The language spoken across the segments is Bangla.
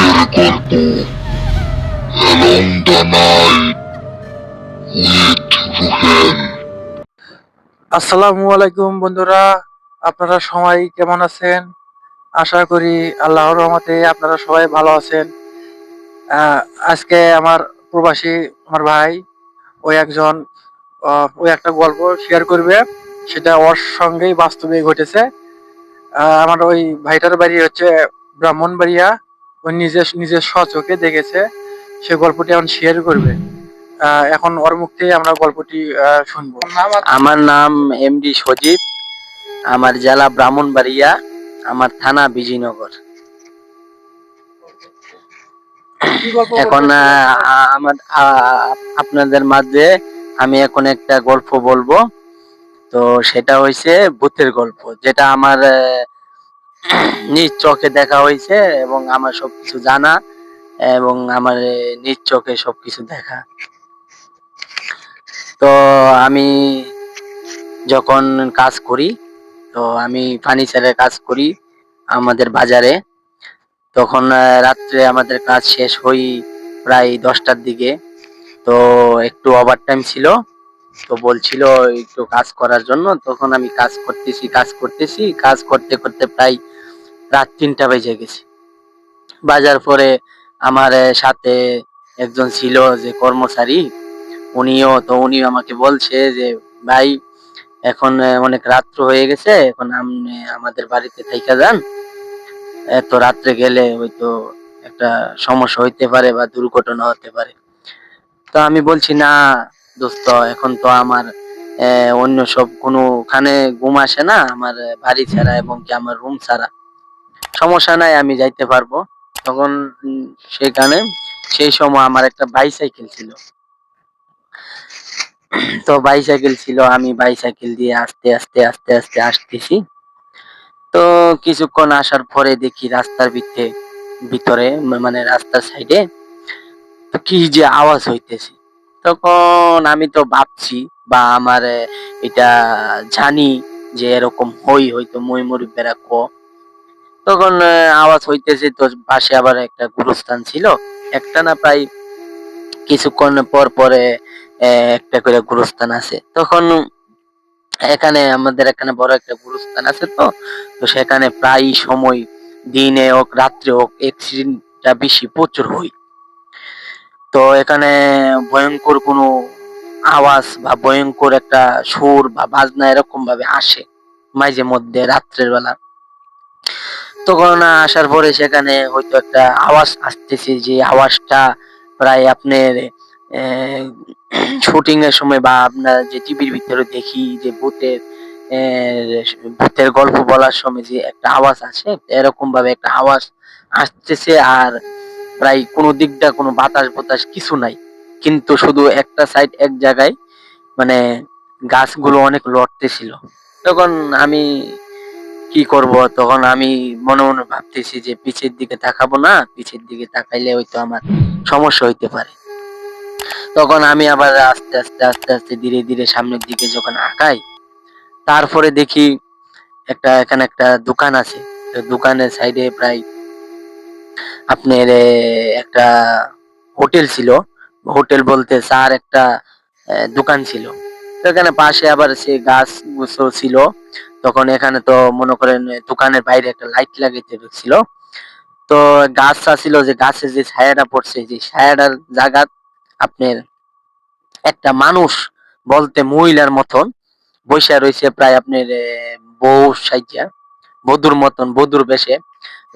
গল্প Along the Night with রুহেল। আসসালামু আলাইকুম বন্ধুরা, আপনারা সবাই কেমন আছেন? আশা করি আল্লাহর রহমতে আপনারা সবাই ভালো আছেন। আহ, আজকে আমার প্রবাসী আমার ভাই ওই একজন ওই একটা গল্প শেয়ার করবে, সেটা ওর সঙ্গেই বাস্তবে ঘটেছে। আমার ওই ভাইটার বাড়ি হচ্ছে ব্রাহ্মণবাড়িয়া। ওই নিজের স্বচোখে দেখেছে, সে গল্পটি এখন শেয়ার করবে। এখন ওর মুখ থেকে আমরা গল্পটি শুনবো। আমার নাম এমডি সজীব, আমার জেলা ব্রাহ্মণবাড়িয়া, আমার থানা বিজয়নগর। এখন আপনাদের মাঝে আমি এখন একটা গল্প বলবো। তো সেটা হয়েছে ভূতের গল্প, যেটা আমার নিজ চোখে দেখা হয়েছে এবং আমার সবকিছু জানা এবং আমার নিজ চোখে সবকিছু দেখা। তো আমি যখন কাজ করি, তো আমি ফার্নিচারের কাজ করি আমাদের বাজারে। তখন রাত্রে আমাদের কাজ শেষ হই প্রায় 10টার দিকে। তো একটু ওভারটাইম ছিল, তো বলছিল একটু কাজ করার জন্য। তখন আমি কাজ করতে করতে প্রায় রাত 3টা বেজে গেছে। বাজার পরে আমার সাথে একজন ছিল যে কর্মচারী, উনি আমাকে বলছে যে ভাই, এখন অনেক রাত্র হয়ে গেছে, এখন আপনি আমাদের বাড়িতে থাইকা যান। এত রাত্রে গেলে হয়তো একটা সমস্যা হইতে পারে বা দুর্ঘটনা হতে পারে। তো আমি বলছি, না দোস্ত, এখন তো আমার অন্য সব কোনোখানে ঘুম আসে না আমার বাড়ি ছাড়া এবং কি আমার রুম ছাড়া। সমস্যা নাই, আমি যাইতে পারবো। তখন সেখানে সেই সময় আমার একটা বাইসাইকেল ছিল। তো বাইসাইকেল ছিল, আমি বাইসাইকেল দিয়ে আস্তে আস্তে আস্তে আস্তে আসতেছি। তো কিছুক্ষণ আসার পরে দেখি রাস্তার ভিতরে মানে রাস্তার সাইডে তো কি যে আওয়াজ হইতেছে। তখন আমি তো ভাবছি বা আমার এটা জানি যে এরকম হয়তো মই মুরব্বেরা তখন আওয়াজ হইতেছে। তো পাশে আবার একটা গুরুস্থান ছিল, একটা না প্রায় কিছুক্ষণ পর পরে একটা করে গুরুস্থান আছে। তখন আমাদের এখানে বড় একটা গুরুস্থান আছে। তো তো সেখানে প্রায় সময় দিনে হোক রাত্রে হোক অ্যাক্সিডেন্টটা বেশি প্রচুর হয়। তো এখানে ভয়ঙ্কর কোনো আওয়াজ বা ভয়ঙ্কর একটা সুর বা বাজনা এরকম ভাবে আসে মাঝে মধ্যে রাত্রের বেলা। তখন আসার পরে সেখানে হয়তো একটা আওয়াজ আসতেছে, যে আওয়াজটা প্রায় আপনার শুটিং এর সময় বা আপনার যে টিভির ভিতরে দেখি যে ভূতের গল্প বলার সময় যে একটা আওয়াজ আসে, এরকম ভাবে একটা আওয়াজ আসতেছে। আর প্রায় কোনো দিকটা কোনো বাতাস কিছু নাই, কিন্তু শুধু একটা সাইড এক জায়গায় মানে গাছগুলো অনেক লড়তেছিল। তখন আমি কি করব, তখন আমি মনে মনে ভাবতেছি যে পিছের দিকে তাকাবো না, পিছের দিকে তাকাইলে হয়তো আমার সমস্যা হইতে পারে। তখন আমি আবার আস্তে আস্তে আস্তে আস্তে ধীরে ধীরে সামনের দিকে যখন আগাই, তারপরে দেখি এখানে একটা দোকান আছে। তো দোকানের সাইডে প্রায় আপনার একটা হোটেল ছিল। হোটেল বলতে স্যার একটা দোকান ছিল। তো এখানে পাশে আবার সে গাছ গুছো ছিল। তখন এখানে তো মনে করেন দোকানের বাইরে একটা লাইট লাগাইতে ছিল। তো গাছ ছিল, যে গাছের যে ছায়াটা পড়ছে, যে ছায়াটার জায়গা আপনার একটা মানুষ বলতে মহিলার মতন বৈশা রয়েছে, প্রায় আপনার বউ সাইজা, বধুর মতন, বধুর বেশে,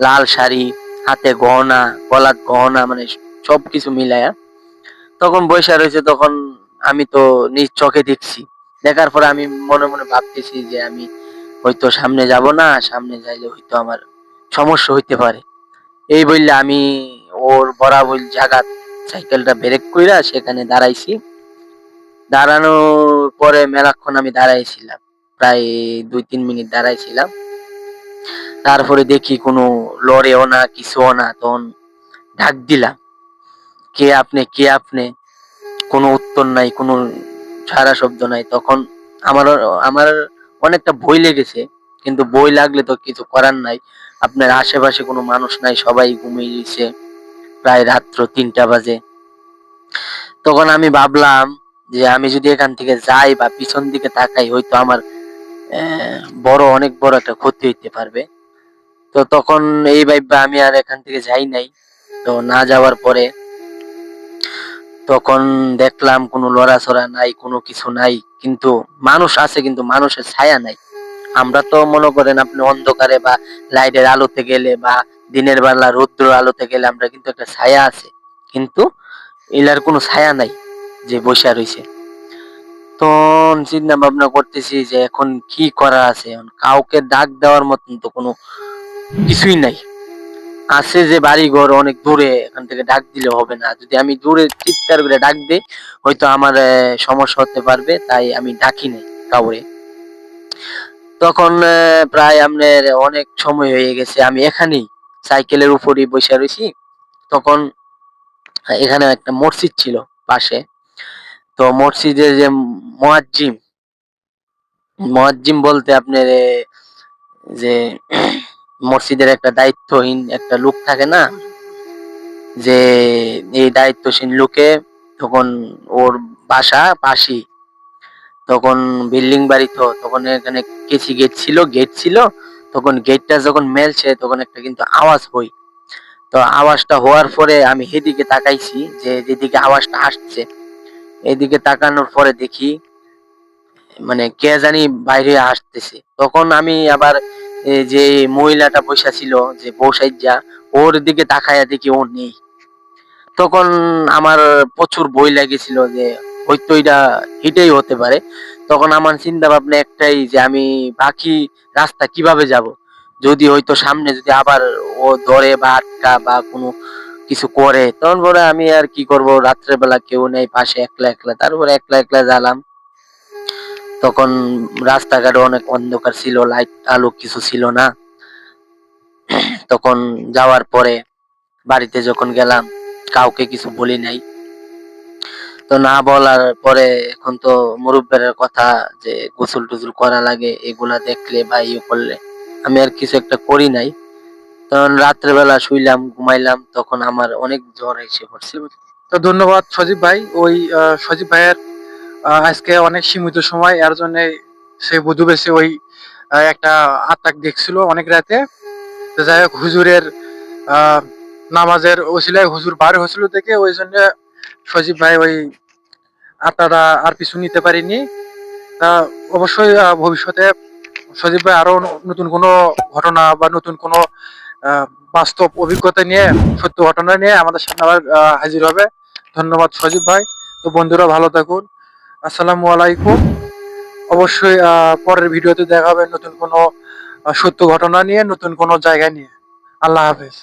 লাল শাড়ি, হাতে গহনা, গলার গহনা, মানে সবকিছু মিলায়া তখন বৈশা রয়েছে। তখন আমি তো নিজ চোখে দেখছি। দেখার পরে আমি মনে মনে ভাবতেছি যে আমি হয়তো সামনে যাব না, সামনে যাইলে হয়তো আমার সমস্যা হইতে পারে। এই বললে আমি ওর বরাবর জায়গা সাইকেলটা ব্রেক কইরা সেখানে দাঁড়াইছি। দাঁড়ানোর পরে মেলাক্ষণ আমি দাঁড়াইছিলাম, প্রায় 2-3 মিনিট দাঁড়াইছিলাম। তারপরে দেখি কোনো লড়েও না, কিছুও না। তখন ডাক দিলাম, কে আপনি, কে আপনি? কোনো উত্তর নাই, কোনো সারা শব্দ নাই। তখন আমার আমার অনেকটা ভয় লেগেছে, কিন্তু ভয় লাগলে তো কিছু করার নাই। আপনার আশেপাশে কোনো মানুষ নাই, সবাই ঘুমিয়ে গেছে। প্রায় রাত্র ৩টা বাজে। তখন আমি ভাবলাম যে আমি যদি এখান থেকে যাই বা পিছন দিকে তাকাই হয়তো আমার অনেক বড় একটা ক্ষতি হইতে পারবে। তো তখন এই ভাইবা আমি আর এখান থেকে যাই নাই। তো না যাওয়ার পরে তখন দেখলাম কোনো লড়াচড়া নাই, কোনো কিছু নাই। কিন্তু মানুষ আছে, কিন্তু মানুষের ছায়া নাই। আমরা তো মনে করেন আপনি অন্ধকারে বা লাইটের আলোতে গেলে বা দিনের বেলা রৌদ্র আলোতে গেলে আমরা কিন্তু একটা ছায়া আছে। কিন্তু এলার কোনো ছায়া নাই যে বইসা রইছে। তো চিন্তা ভাবনা করতেছি যে এখন কি করা আছে? এখন কাউকে ডাক দেওয়ার মতন তো কোনো কিছুই নাই। আছে যে বাড়িঘর অনেক দূরে, এখান থেকে ডাক দিলে হবে না। যদি আমি দূরে চিৎকার করে ডাক দেই হয়তো আমার সমস্যা হতে পারবে, তাই আমি ডাকি নাই কাউরে। তখন প্রায় আপনার অনেক সময় হয়ে গেছে, আমি এখানেই সাইকেলের উপরই বসে রয়েছি। তখন এখানে একটা মসজিদ ছিল পাশে। তো মসজিদের যে মুয়াজ্জিম, মুয়াজ্জিম বলতে আপনার যে মসজিদের একটা দায়িত্বহীন একটা লোক থাকে না, যে এই দায়িত্বশীল লোকে তখন ওর বাসা পাশেই। তখন বিল্ডিং বাড়ি, তো তখন এখানে কেসি গেট ছিল। তখন গেটটা যখন মেলছে তখন একটা কিন্তু আওয়াজ হই। তো আওয়াজটা হওয়ার পরে আমি এদিকে তাকাইছি যে যেদিকে আওয়াজটা আসছে, এদিকে তাকানোর পরে দেখি মানে কে জানি বাইরে আসতেছে। তখন আমি আবার যে মহিলাটা বসা ছিল, যে বউ সাইজা, ওর দিকে তাকায়া দেখি ও নেই। তখন আমার প্রচুর ভয় লাগেছিল যে হয়তো এটা হিটেই হতে পারে। তখন আমার চিন্তা ভাবনা একটাই যে আমি বাকি রাস্তা কিভাবে যাব, যদি হয়তো সামনে যদি আবার ও ধরে বা আটকা বা কোনো কিছু করে। তখন পরে আমি আর কি করব, রাত্রে বেলা কেউ নেই পাশে, একলা একলা, তারপরে একলা একলা গেলাম। তখন রাস্তাঘাট অনেক অন্ধকার ছিল, লাইট আলো কিছু ছিল না। তখন যাওয়ার পরে বাড়িতে যখন গেলাম কাউকে কিছু বলি নাই। তো না বলার পরে এখন তো মুরব্বের কথা, যে গোসল টোসল করা লাগে এগুলা দেখলে বা ইয়ে করলে আমি আর কিছু একটা করি নাই। তখন রাত্রেবেলা শুইলাম, ঘুমাইলাম, তখন আমার অনেক জ্বর এসে পড়ছে। তো ধন্যবাদ সজীব ভাই। ওই সজীব ভাইয়ের আজকে অনেক সীমিত সময়, এর জন্য সে বধূ বেশি ওই একটা আত্মাক দেখছিল অনেক রাতে। তো যাই হোক, হুজুরের আহ নামাজের ওসিলায় হুজুর বার হয়েছিল দেখে ওই জন্য সজীব ভাই ওই আত্মাটা আর পিছু নিতে পারিনি। তা অবশ্যই ভবিষ্যতে সজীব ভাই আরো নতুন কোনো ঘটনা বা নতুন কোনো আহ, বাস্তব অভিজ্ঞতা নিয়ে, সত্য ঘটনা নিয়ে আমাদের সামনে আবার হাজির হবে। ধন্যবাদ সজীব ভাই। তো বন্ধুরা ভালো থাকুন। আসসালামু আলাইকুম। অবশ্যই পরের ভিডিওতে দেখা হবে নতুন কোনো সত্য ঘটনা নিয়ে, নতুন কোনো জায়গা নিয়ে। আল্লাহ হাফেজ।